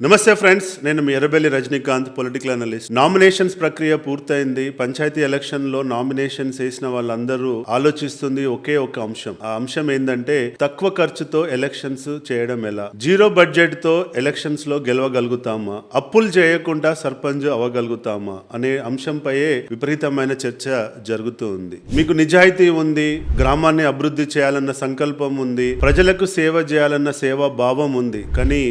నమస్తే ఫ్రెండ్స్, నేను మీ Errabelli Rajinikanth, political analyst. Nominations ప్రక్రియ పూర్తయింది. పంచాయతీ ఎలక్షన్ లో నామినేషన్స్ వేసిన వాళ్ళందరూ ఆలోచిస్తుంది ఒకే ఒక అంశం. ఆ అంశం ఏంటంటే తక్కువ ఖర్చుతో ఎలక్షన్స్ చేయడం ఎలా, జీరో బడ్జెట్ తో ఎలక్షన్స్ లో గెలవగలుగుతామా, అప్పులు చేయకుండా సర్పంచ్ అవ్వగలుగుతామా అనే అంశంపై విపరీతమైన చర్చ జరుగుతూ ఉంది. మీకు నిజాయితీ ఉంది, గ్రామాన్ని అభివృద్ధి చేయాలన్న సంకల్పం ఉంది, ప్రజలకు సేవ చేయాలన్న సేవా భావం ఉంది. కానీ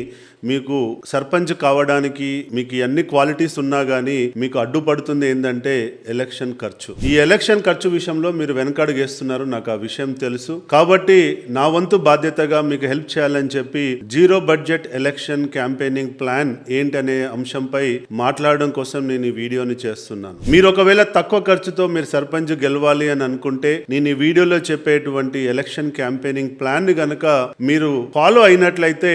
మీకు సర్పంచ్ కావడానికి మీకు అన్ని క్వాలిటీస్ ఉన్నా కానీ మీకు అడ్డుపడుతుంది ఏంటంటే ఎలక్షన్ ఖర్చు. ఈ ఎలక్షన్ ఖర్చు విషయంలో మీరు వెనకడుగేస్తున్నారు, నాకు ఆ విషయం తెలుసు. కాబట్టి నా వంతు బాధ్యతగా మీకు హెల్ప్ చేయాలని చెప్పి zero budget election campaigning plan ఏంటనే అంశంపై మాట్లాడడం కోసం నేను ఈ వీడియోని చేస్తున్నాను. మీరు ఒకవేళ తక్కువ ఖర్చుతో మీరు సర్పంచ్ గెలవాలి అని అనుకుంటే నేను ఈ వీడియోలో చెప్పేటువంటి ఎలక్షన్ క్యాంపెయినింగ్ ప్లాన్ ని గనక మీరు ఫాలో అయినట్లయితే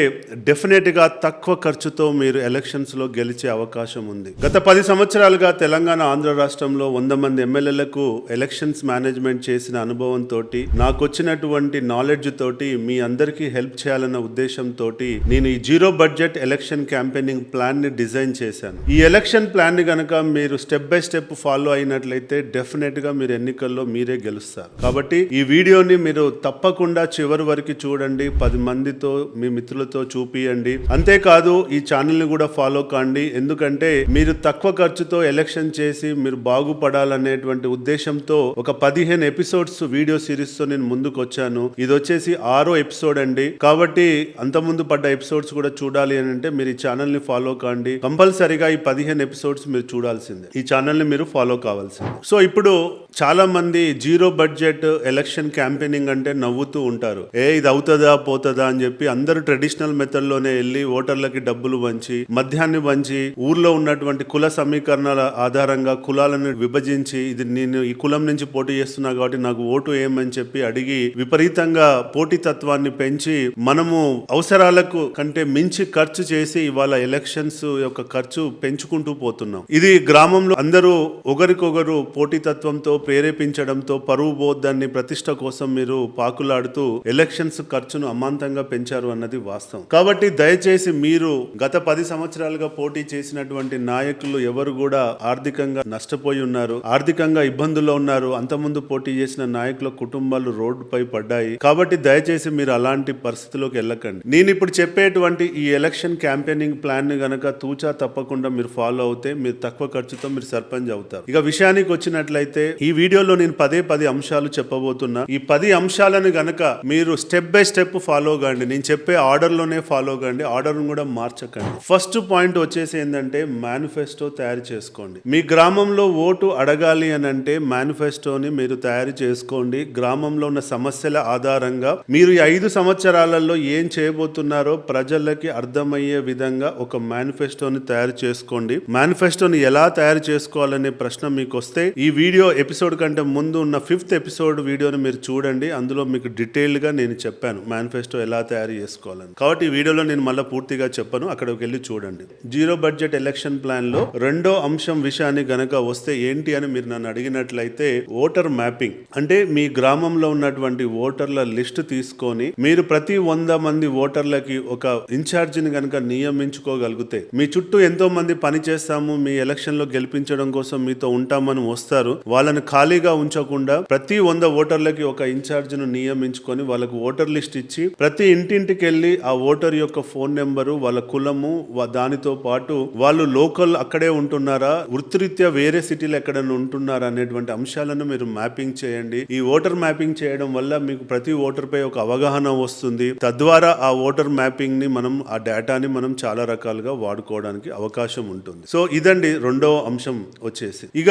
డెఫినెట్ గా తక్కువ ఖర్చుతో మీరు ఎలక్షన్స్ లో గెలిచే అవకాశం ఉంది. గత 10 సంవత్సరాలుగా తెలంగాణ, ఆంధ్ర రాష్ట్రంలో 100 మంది ఎమ్మెల్యేలకు ఎలక్షన్స్ మేనేజ్మెంట్ చేసిన అనుభవంతో, నాకు వచ్చినటువంటి నాలెడ్జ్ తోటి మీ అందరికీ హెల్ప్ చేయాలన్న ఉద్దేశంతో నేను ఈ zero budget election campaigning plan ని డిజైన్ చేశాను. ఈ ఎలక్షన్ ప్లాన్ ని గనక మీరు స్టెప్ బై స్టెప్ ఫాలో అయినట్లయితే డెఫినెట్ గా మీరు ఎన్నికల్లో మీరే గెలుస్తారు. కాబట్టి ఈ వీడియోని మీరు తప్పకుండా చివరి వరకు చూడండి, 10 మందితో మీ మిత్రులతో చూపియండి. అంతేకాదు ఈ ఛానల్ ని కూడా ఫాలో కాండి. ఎందుకంటే మీరు తక్కువ ఖర్చుతో ఎలక్షన్ చేసి మీరు బాగుపడాలనేటువంటి ఉద్దేశంతో ఒక 15 ఎపిసోడ్స్ వీడియో సిరీస్ తో నేను ముందుకు వచ్చాను. ఇది వచ్చేసి 6వ ఎపిసోడ్ అండి. కాబట్టి అంత ముందు పడ్డ ఎపిసోడ్స్ కూడా చూడాలి అని అంటే మీరు ఈ ఛానల్ ని ఫాలో కాండి. కంపల్సరీగా ఈ 15 ఎపిసోడ్స్ మీరు చూడాల్సిందే, ఈ ఛానల్ ని మీరు ఫాలో కావాల్సిందే. సో ఇప్పుడు చాలా మంది జీరో బడ్జెట్ ఎలక్షన్ క్యాంపెయినింగ్ అంటే నవ్వుతూ ఉంటారు. ఇది అవుతుందా పోతుందా అని చెప్పి అందరూ ట్రెడిషనల్ మెథడ్ లోనే వెళ్ళి ఓటర్లకి డబ్బులు పంచి, మద్యాన్ని పంచి, ఊర్లో ఉన్నటువంటి కుల సమీకరణాల ఆధారంగా కులాలను విభజించి, ఇది నేను ఈ కులం నుంచి పోటీ చేస్తున్నా కాబట్టి నాకు ఓటు ఏమని చెప్పి అడిగి విపరీతంగా పోటీతత్వాన్ని పెంచి మనము అవసరాలకు కంటే మించి ఖర్చు చేసి ఇవాళ ఎలక్షన్స్ యొక్క ఖర్చు పెంచుకుంటూ పోతున్నాం. ఇది గ్రామంలో అందరూ ఒకరికొకరు పోటీతత్వంతో ప్రేరేపించడంతో పరువు బోద్దాన్ని ప్రతిష్ట కోసం మీరు పాకులాడుతూ ఎలక్షన్స్ ఖర్చును అమాంతంగా పెంచారు అన్నది వాస్తవం. కాబట్టి దయచేసి మీరు గత 10 సంవత్సరాలుగా పోటీ చేసినటువంటి నాయకులు ఎవరు కూడా ఆర్థికంగా నష్టపోయి ఉన్నారు, ఆర్థికంగా ఇబ్బందుల్లో ఉన్నారు. అంతకుముందు పోటీ చేసిన నాయకుల కుటుంబాలు రోడ్డుపై పడ్డాయి. కాబట్టి దయచేసి మీరు అలాంటి పరిస్థితిలోకి వెళ్ళకండి. నేను ఇప్పుడు చెప్పేటువంటి ఈ ఎలక్షన్ క్యాంపెయినింగ్ ప్లాన్ ని గనక తూచా తప్పకుండా మీరు ఫాలో అవుతే మీరు తక్కువ ఖర్చుతో మీరు సర్పంచ్ అవుతారు. ఇక విషయానికి వచ్చినట్లయితే ఈ వీడియోలో నేను 10 అంశాలు చెప్పబోతున్నా. ఈ 10 అంశాలను గనక మీరు స్టెప్ బై స్టెప్ ఫాలో కాండి. నేను చెప్పే ఆర్డర్ లోనే ఫాలో కాండి, ఆర్డర్ కూడా మార్చకండి. ఫస్ట్ పాయింట్ వచ్చేసి ఏంటంటే మేనిఫెస్టో తయారు చేసుకోండి. మీ గ్రామంలో ఓటు అడగాలి అని అంటే మేనిఫెస్టోని మీరు తయారు చేసుకోండి. గ్రామంలో ఉన్న సమస్యల ఆధారంగా మీరు ఈ 5 సంవత్సరాలలో ఏం చేయబోతున్నారో ప్రజలకి అర్థమయ్యే విధంగా ఒక మేనిఫెస్టోని తయారు చేసుకోండి. మేనిఫెస్టోని ఎలా తయారు చేసుకోవాలనే ప్రశ్న మీకు వస్తే ఈ వీడియో ఎపిసోడ్ కంటే ముందు ఉన్న 5th ఎపిసోడ్ వీడియోని మీరు చూడండి. అందులో మీకు డీటెయిల్ గా నేను చెప్పాను మేనిఫెస్టో ఎలా తయారు చేసుకోవాలని. కాబట్టి ఈ వీడియోలో నేను మళ్ళీ పూర్తిగా చెప్పను, అక్కడికి వెళ్ళి చూడండి. జీరో బడ్జెట్ ఎలక్షన్ ప్లాన్ లో రెండో అంశం విషయాన్ని గనక వస్తే ఏంటి అని మీరు నన్ను అడిగినట్లయితే ఓటర్ మ్యాపింగ్. అంటే మీ గ్రామంలో ఉన్నటువంటి ఓటర్ల లిస్ట్ తీసుకొని మీరు ప్రతి 100 మంది ఓటర్లకి ఒక ఇన్ఛార్జ్ ని గనక నియమించుకోగలిగితే, మీ చుట్టూ ఎంతో మంది పని చేస్తాము, మీ ఎలక్షన్ లో గెలిపించడం కోసం మీతో ఉంటామని వస్తారు, వాళ్ళని ఖాళీగా ఉంచకుండా ప్రతి 100 ఓటర్లకి ఒక ఇన్ఛార్జ్ ను నియమించుకొని వాళ్ళకు ఓటర్ లిస్ట్ ఇచ్చి ప్రతి ఇంటింటికి వెళ్ళి ఆ ఓటర్ యొక్క ఫోన్ నెంబరు, వాళ్ళ కులము, దానితో పాటు వాళ్ళు లోకల్ అక్కడే ఉంటున్నారా, వృత్తిరీత్యా వేరే సిటీలో ఎక్కడైనా ఉంటున్నారా అనేటువంటి అంశాలను మీరు మ్యాపింగ్ చేయండి. ఈ ఓటర్ మ్యాపింగ్ చేయడం వల్ల మీకు ప్రతి ఓటర్ పై ఒక అవగాహన వస్తుంది. తద్వారా ఆ ఓటర్ మ్యాపింగ్ ని మనం, ఆ డేటాని మనం చాలా రకాలుగా వాడుకోవడానికి అవకాశం ఉంటుంది. సో ఇదండి రెండో అంశం వచ్చేసి. ఇక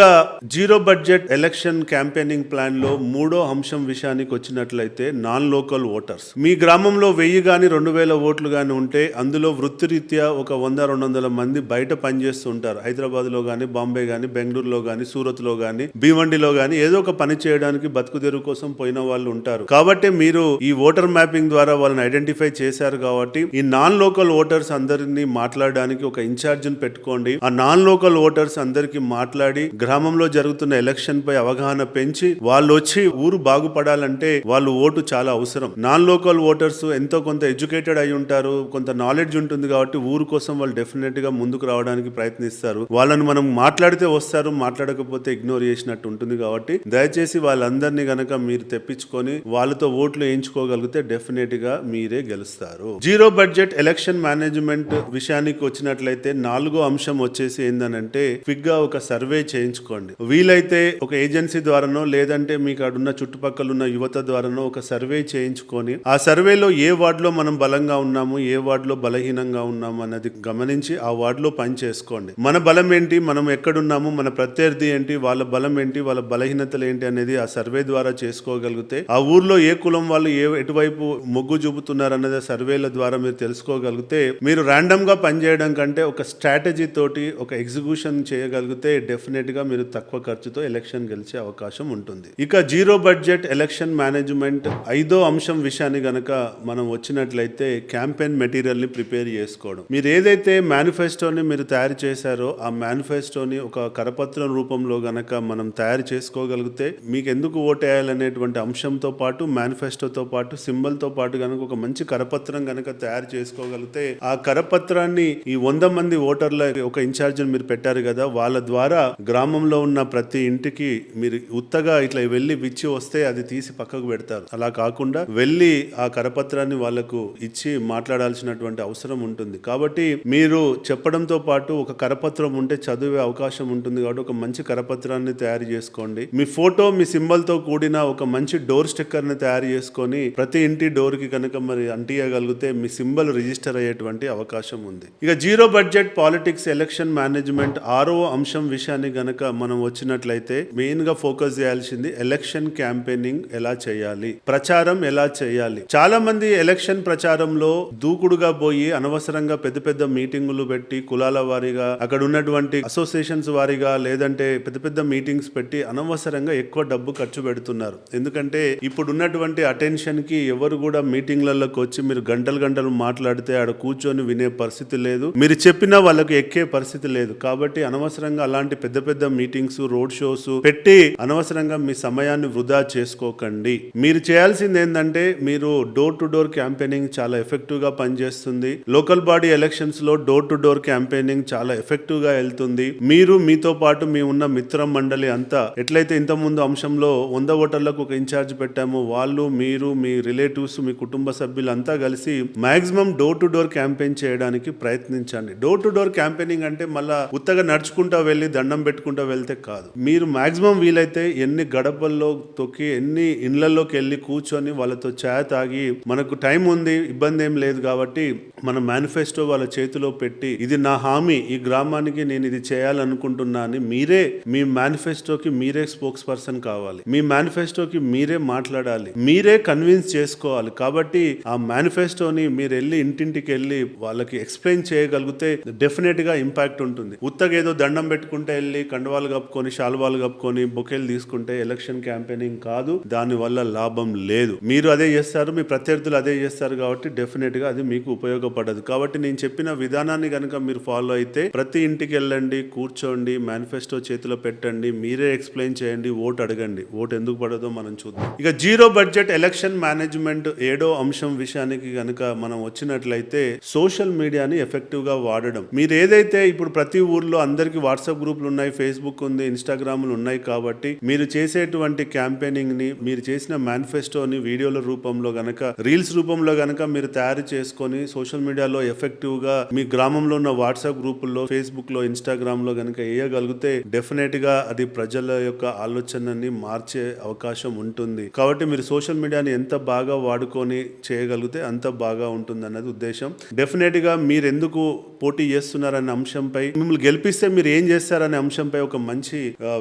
zero budget election campaigning plan లో మూడో అంశం విషయానికి వచ్చినట్లయితే నాన్ లోకల్ ఓటర్స్. మీ గ్రామంలో 1000 గాని 2000 ఓట్లు గాని ఉంటే అందులో వృత్తిరీత్యా ఒక 100-200 మంది బయట పనిచేస్తుంటారు. హైదరాబాద్ లో గానీ, బాంబే గానీ, బెంగళూరులో గానీ, సూరత్ లో గానీ, భీవండిలో గానీ ఏదో ఒక పని చేయడానికి బతుకుదెరువు కోసం పోయిన వాళ్ళు ఉంటారు. కాబట్టి మీరు ఈ ఓటర్ మ్యాపింగ్ ద్వారా వాళ్ళని ఐడెంటిఫై చేశారు. కాబట్టి ఈ నాన్ లోకల్ ఓటర్స్ అందరినీ మాట్లాడడానికి ఒక ఇన్ఛార్జ్ ని పెట్టుకోండి. ఆ నాన్ లోకల్ ఓటర్స్ అందరికి మాట్లాడి గ్రామంలో జరుగుతున్న ఎలక్షన్ పై అవగాహన పెంచి వాళ్ళు వచ్చి ఊరు బాగుపడాలంటే వాళ్ళు ఓటు చాలా అవసరం. నాన్ లోకల్ ఓటర్స్ ఎంతో కొంత ఎడ్యుకేటెడ్ అయి ఉంటారు, కొంత నాలెడ్జ్ ఉంటుంది కాబట్టి ఊరు కోసం వాళ్ళు డెఫినెట్ గా ముందుకు రావడానికి ప్రయత్నిస్తారు. వాళ్ళని మనం మాట్లాడితే వస్తారు, మాట్లాడకపోతే ఇగ్నోర్ చేసినట్టు ఉంటుంది. కాబట్టి దయచేసి వాళ్ళందరినీ గనక మీరు తెప్పించుకొని వాళ్ళతో ఓట్లు వేయించుకోగలిగితే డెఫినెట్ గా మీరే గెలుస్తారు. జీరో బడ్జెట్ ఎలక్షన్ మేనేజ్మెంట్ విషయానికి వచ్చినట్లయితే 4వ అంశం వచ్చేసి ఏందనంటే క్విక్ గా ఒక సర్వే చేయించుకోండి. వీలైతే ఒక ఏజెన్సీ ద్వారానో లేదంటే మీకు అడున్న చుట్టుపక్కల ఉన్న యువత ద్వారానో ఒక సర్వే చేయించుకొని ఆ సర్వేలో ఏ వార్డులో మనం బలంగా ఉన్నాము, ఏ వార్డులో బలహీనంగా ఉన్నాము అన్నది గమనించి ఆ వార్డులో పని చేసుకోండి. మన బలం ఏంటి, మనం ఎక్కడున్నాము, మన ప్రత్యర్థి ఏంటి, వాళ్ళ బలం ఏంటి, వాళ్ళ బలహీనతలు ఏంటి అనేది ఆ సర్వే ద్వారా చేసుకోగలిగితే ఆ ఊర్లో ఏ కులం వాళ్ళు ఎటువైపు మొగ్గు చూపుతున్నారు అన్నది సర్వేల ద్వారా మీరు తెలుసుకోగలిగితే మీరు ర్యాండమ్ గా పనిచేయడం కంటే ఒక స్ట్రాటజీ తోటి ఒక ఎగ్జిక్యూషన్ చేయగలిగితే డెఫినెట్ గా మీరు తక్కువ ఖర్చుతో ఎలక్షన్ గెలిచే అవకాశం ఉంటుంది. ఇక జీరో బడ్జెట్ ఎలక్షన్ మేనేజ్మెంట్ 5వ అంశం విషయాన్ని గనక మనం వచ్చినట్లయితే క్యాంపెయిన్ మెటీరియల్ ని ప్రిపేర్ చేసుకోవడం. మీరు ఏదైతే మేనిఫెస్టోని మీరు తయారు చేశారో ఆ మేనిఫెస్టోని ఒక కరపత్రం రూపంలో గనక మనం తయారు చేసుకోగలిగితే మీకు ఎందుకు ఓటేయాలనేటువంటి అంశంతో పాటు మేనిఫెస్టోతో పాటు సింబల్ తో పాటు గనక ఒక మంచి కరపత్రం గనక తయారు చేసుకోగలిగితే ఆ కరపత్రాన్ని ఈ 100 మంది ఓటర్ల ఒక ఇన్ఛార్జ్ మీరు పెట్టారు కదా, వాళ్ళ ద్వారా గ్రామంలో ఉన్న ప్రతి ఇంటికి మీరు ఉత్తగా ఇట్లా వెళ్ళి విచ్చి వస్తే అది తీసి పక్కకు పెడతారు. అలా కాకుండా వెళ్ళి ఆ కరపత్రాన్ని వాళ్ళకు ఇచ్చి మాట్లాడాల్సినటువంటి అవసరం ఉంటుంది. కాబట్టి మీరు చెప్పడంతో పాటు ఒక కరపత్రం ఉంటే చదివే అవకాశం ఉంటుంది. కాబట్టి ఒక మంచి కరపత్రాన్ని తయారు చేసుకోండి. మీ ఫోటో మీ సింబల్ తో కూడిన ఒక మంచి డోర్ స్టిక్కర్ ని తయారు చేసుకొని ప్రతి ఇంటి డోర్ కి కనుక మరి అంటియగలిగితే మీ సింబల్ రిజిస్టర్ అయ్యేటువంటి అవకాశం ఉంది. ఇక zero budget politics election management 6వ అంశం విషయాన్ని గనక మనం వచ్చినట్లయితే మెయిన్ గా ఫోకస్ చేయాల్సింది ఎలక్షన్ క్యాంపెయినింగ్ ఎలా చేయాలి, ప్రచారం ఎలా చేయాలి. చాలా మంది ఎలక్షన్ ప్రచారంలో దూకుడుగా పోయి అనవసరంగా పెద్ద పెద్ద మీటింగులు పెట్టి కులాల వారీగా అక్కడ ఉన్నటువంటి అసోసియేషన్స్ వారీగా లేదంటే పెద్ద పెద్ద మీటింగ్స్ పెట్టి అనవసరంగా ఎక్కువ డబ్బు ఖర్చు పెడుతున్నారు. ఎందుకంటే ఇప్పుడు ఉన్నటువంటి అటెన్షన్ కి ఎవరు కూడా మీటింగ్లలోకి వచ్చి మీరు గంటలు గంటలు మాట్లాడితే ఆడ కూర్చొని వినే పరిస్థితి లేదు, మీరు చెప్పినా వాళ్ళకి ఎక్కే పరిస్థితి లేదు. కాబట్టి అనవసరంగా అలాంటి పెద్ద పెద్ద మీటింగ్స్ రోడ్ షోస్ పెట్టి అనవసరంగా మీ సమయాన్ని వృధా చేసుకోకండి. మీరు చేయాల్సింది ఏంటంటే మీరు డోర్ టు డోర్ క్యాంపెయినింగ్ చాలా ఎఫెక్టివ్ గా పనిచేస్తుంది. లోకల్ బాడీ ఎలక్షన్స్ లో డోర్ టు డోర్ క్యాంపెయినింగ్ చాలా ఎఫెక్టివ్ గా వెళ్తుంది. మీరు మీతో పాటు మీ ఉన్న మిత్ర మండలి అంతా ఎట్లయితే ఇంత ముందు అంశంలో 100 ఓటర్లకు ఒక ఇన్ఛార్జ్ పెట్టామో వాళ్ళు మీరు మీ రిలేటివ్స్ మీ కుటుంబ సభ్యులంతా కలిసి maximum door to door campaign చేయడానికి ప్రయత్నించండి. డోర్ టు డోర్ క్యాంపెయినింగ్ అంటే మళ్ళా ఉత్తగా నడుచుకుంటా వెళ్ళి దండం పెట్టుకుంటా వెళ్తే కాదు. మీరు మాక్సిమం వీలైతే ఎన్ని గడపల్లో తొక్కి ఎన్ని ఇండ్లలోకి వెళ్ళి కూర్చొని వాళ్ళతో ఛాయ్ తాగి మనకు టైం ఉంది ఇబ్బంది ఏం లేదు కాబట్టి మన మేనిఫెస్టో వాళ్ళ చేతిలో పెట్టి ఇది నా హామీ, ఈ గ్రామానికి నేను ఇది చేయాలనుకుంటున్నా అని మీరే మీ మేనిఫెస్టోకి మీరే స్పోక్స్ పర్సన్ కావాలి. మీ మేనిఫెస్టోకి మీరే మాట్లాడాలి, మీరే కన్విన్స్ చేసుకోవాలి. కాబట్టి ఆ మేనిఫెస్టోని మీరు వెళ్ళి ఇంటింటికి వెళ్ళి వాళ్ళకి ఎక్స్ప్లెయిన్ చేయగలిగితే డెఫినెట్ గా ఇంపాక్ట్ ఉంటుంది. ఉత్తగా ఏదో దండం పెట్టుకుంటే వెళ్ళి కండవాలు కప్పుకొని శాలువాలు కప్పుకొని బొకేలు తీసుకుంటే ఎలక్షన్ క్యాంపెయినింగ్ కాదు, దాని వల్ల లాభం లేదు. మీరు అదే చేస్తారు, మీ ప్రత్యర్థులు అదే చేస్తారు కాబట్టి డెఫినెట్ గా అది మీకు ఉపయోగపడదు. కాబట్టి నేను చెప్పిన విధానాన్ని కనుక మీరు ఫాలో అయితే ప్రతి ఇంటికి వెళ్ళండి, కూర్చోండి, మేనిఫెస్టో చేతిలో పెట్టండి, మీరే ఎక్స్ప్లెయిన్ చేయండి, ఓటు అడగండి. ఓటు ఎందుకు పడదో మనం చూద్దాం. ఇక జీరో బడ్జెట్ ఎలక్షన్ మేనేజ్మెంట్ 7వ అంశం విషయానికి కనుక మనం వచ్చినట్లయితే సోషల్ మీడియాని ఎఫెక్టివ్ గా వాడడం. మీరు ఏదైతే ఇప్పుడు ప్రతి ఊర్లో అందరికి వాట్సాప్ గ్రూపులు ఉన్నాయి, ఫేస్బుక్ ఉంది, ఇన్స్టాగ్రామ్లు ఉన్నాయి. కాబట్టి మీరు చేసేటువంటి క్యాంపెయినింగ్ ని మీరు చేసిన మేనిఫెస్టోని వీడియోల రూపంలో గనక రీల్స్ రూపంలో గనక మీరు తయారు చేసుకొని సోషల్ మీడియాలో ఎఫెక్టివ్ గా మీ గ్రామంలో ఉన్న వాట్సాప్ గ్రూపుల్లో ఫేస్బుక్ లో ఇన్స్టాగ్రామ్ లో గనక వేయగలిగితే డెఫినెట్ గా అది ప్రజల యొక్క ఆలోచనని మార్చే అవకాశం ఉంటుంది. కాబట్టి మీరు సోషల్ మీడియాని ఎంత బాగా వాడుకొని చేయగలిగితే అంత బాగా ఉంటుంది అన్నది ఉద్దేశం. డెఫినెట్ గా మీరు ఎందుకు పోటీ చేస్తున్నారనే అంశంపై, మిమ్మల్ని గెలిపిస్తే మీరు ఏం చేస్తారనే అంశంపై ఒక మంచి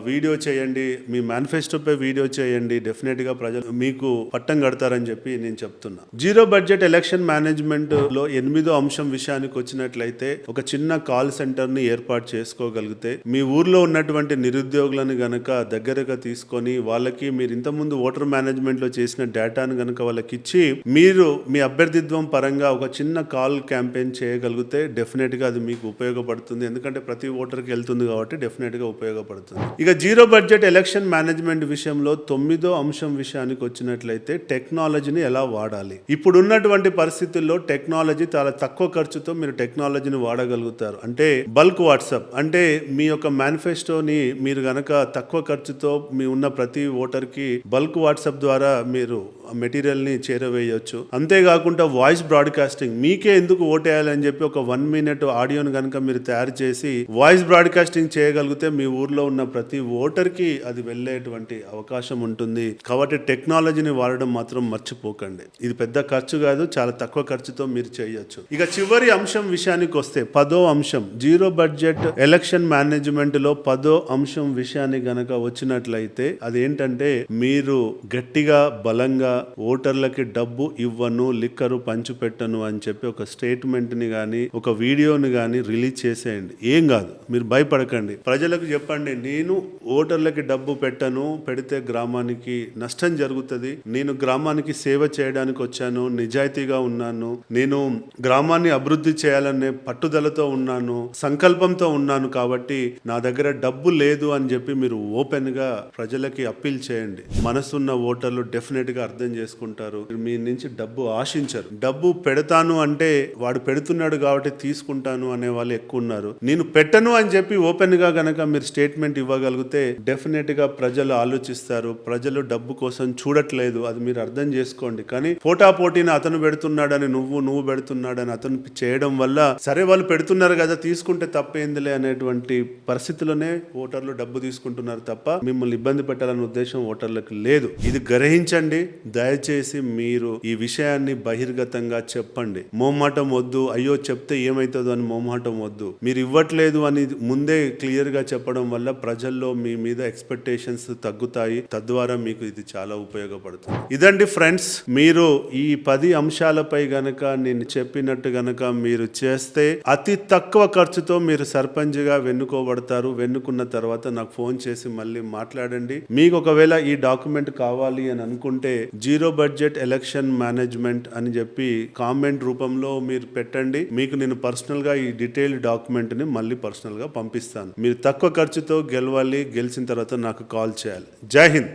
వీడియో చేయండి, మీ మేనిఫెస్టోపై వీడియో చేయండి. డెఫినెట్ గా ప్రజలు మీకు పట్టం కడతారని చెప్పి నేను చెప్తున్నా. జీరో బడ్జెట్ ఎలక్షన్ మేనేజ్మెంట్ లో 8వ అంశం విషయానికి వచ్చినట్లయితే ఒక చిన్న కాల్ సెంటర్ ని ఏర్పాటు చేసుకోగలిగితే మీ ఊర్లో ఉన్నటువంటి నిరుద్యోగులను గనక దగ్గరగా తీసుకొని వాళ్ళకి మీరు ఇంతకుముందు ఓటర్ మేనేజ్మెంట్ లో చేసిన డేటాను గనక వాళ్ళకి ఇచ్చి మీరు మీ అభ్యర్థిత్వం పరంగా ఒక చిన్న కాల్ క్యాంపెయిన్ చేయగలిగితే డెఫినెట్ గా అది మీకు ఉపయోగపడుతుంది. ఎందుకంటే ప్రతి ఓటర్కి వెళ్తుంది కాబట్టి డెఫినెట్ గా ఉపయోగపడుతుంది. ఇక zero budget budget election management విషయంలో 9వ అంశం విషయానికి వచ్చినట్లయితే టెక్నాలజీని ఎలా వాడాలి. ఇప్పుడు ఉన్నటువంటి పరిస్థితుల్లో టెక్నాలజీ చాలా తక్కువ ఖర్చుతో మీరు టెక్నాలజీని వాడగలుగుతారు. అంటే బల్క్ వాట్సాప్, అంటే మీ యొక్క మేనిఫెస్టోని మీరు గనక తక్కువ ఖర్చుతో మీ ఉన్న ప్రతి ఓటర్కి బల్క్ వాట్సాప్ ద్వారా మీరు మెటీరియల్ని చేరవేయొచ్చు. అంతేకాకుండా వాయిస్ బ్రాడ్కాస్టింగ్, మీకే ఎందుకు ఓటేయాలని చెప్పి ఒక 1 minute ఆడియోని కనుక మీరు తయారు చేసి వాయిస్ బ్రాడ్కాస్టింగ్ చేయగలిగితే మీ ఊర్లో ఉన్న ప్రతి ఓటర్కి అది వెళ్ళేటువంటి అవకాశం ఉంటుంది. కాబట్టి టెక్నాలజీని వాడడం మాత్రం మర్చిపోకండి. ఇది పెద్ద ఖర్చు కాదు, చాలా తక్కువ ఖర్చుతో మీరు చేయొచ్చు. ఇక చివరి అంశం విషయానికి వస్తే 10వ అంశం, జీరో బడ్జెట్ ఎలక్షన్ మేనేజ్మెంట్ లో 10వ అంశం విషయానికి గనక వచ్చినట్లయితే అదేంటంటే మీరు గట్టిగా బలంగా ఓటర్లకి డబ్బు ఇవ్వను, లిక్కరు పంచిపెట్టను అని చెప్పి ఒక స్టేట్మెంట్ ని గానీ ఒక వీడియోని గానీ రిలీజ్ చేసేయండి. ఏం కాదు, మీరు భయపడకండి. ప్రజలకు చెప్పండి, నేను ఓటర్లకి డబ్బు పెట్టను, పెడితే గ్రామానికి నష్టం జరుగుతుంది, నేను గ్రామానికి సేవ చేయడానికి వచ్చాను, నిజాయితీగా ఉన్నాను, నేను గ్రామాన్ని అభివృద్ధి చేయాలనే పట్టుదలతో ఉన్నాను, సంకల్పంతో ఉన్నాను, కాబట్టి నా దగ్గర డబ్బు లేదు అని చెప్పి మీరు ఓపెన్ గా ప్రజలకి అప్పీల్ చేయండి. మనసున్న ఓటర్లు డెఫినెట్ గా అర్థం చేసుకుంటారు. మీ నుంచి డబ్బు ఆశించరు. డబ్బు పెడతాను అంటే వాడు పెడుతున్నాడు కాబట్టి తీసుకుంటాను అనే వాళ్ళు ఎక్కువ ఉన్నారు. నేను పెట్టను అని చెప్పి ఓపెన్ గా గనక మీరు స్టేట్మెంట్ ఇవ్వగలిగితే డెఫినెట్ గా ప్రజలు ఆలోచిస్తారు. ప్రజలు డబ్బు కోసం చూడట్లేదు, అది మీరు అర్థం చేసుకోండి. కానీ పోటాపోటీని అతను పెడుతున్నాడని నువ్వు పెడుతున్నాడని అతను చేయడం వల్ల సరే వాళ్ళు పెడుతున్నారు కదా తీసుకుంటే తప్పేందిలే అనేటువంటి పరిస్థితుల్లోనే ఓటర్లు డబ్బు తీసుకుంటున్నారు తప్ప మిమ్మల్ని ఇబ్బంది పెట్టాలనే ఉద్దేశం ఓటర్లకు లేదు. ఇది గ్రహించండి. దయచేసి మీరు ఈ విషయాన్ని బహిర్గతంగా చెప్పండి. మొహమాటం వద్దు, అయ్యో చెప్తే ఏమైతుందో అని మొహమాటం వద్దు. మీరు ఇవ్వట్లేదు అని ముందే క్లియర్ గా చెప్పడం వల్ల ప్రజల్లో మీ మీద ఎక్స్పెక్టేషన్స్ తగ్గుతాయి. తద్వారా మీకు ఇది చాలా ఉపయోగపడుతుంది. ఇదండి ఫ్రెండ్స్, మీరు ఈ 10 అంశాలపై గనక నేను చెప్పినట్టు గనక మీరు చేస్తే అతి తక్కువ ఖర్చుతో మీరు సర్పంచ్ గా వెన్నుకోబడతారు. వెన్నుకున్న తర్వాత నాకు ఫోన్ చేసి మళ్ళీ మాట్లాడండి. మీకు ఒకవేళ ఈ డాక్యుమెంట్ కావాలి అని అనుకుంటే జీరో బడ్జెట్ ఎలక్షన్ మేనేజ్మెంట్ అని చెప్పి కామెంట్ రూపంలో మీరు పెట్టండి. మీకు నేను పర్సనల్ గా ఈ డీటెయిల్డ్ డాక్యుమెంట్ ని మళ్ళీ పర్సనల్ గా పంపిస్తాను. మీరు తక్కువ ఖర్చుతో గెలవాలి, గెలిచిన తర్వాత నాకు కాల్ చేయాలి. జై హింద్.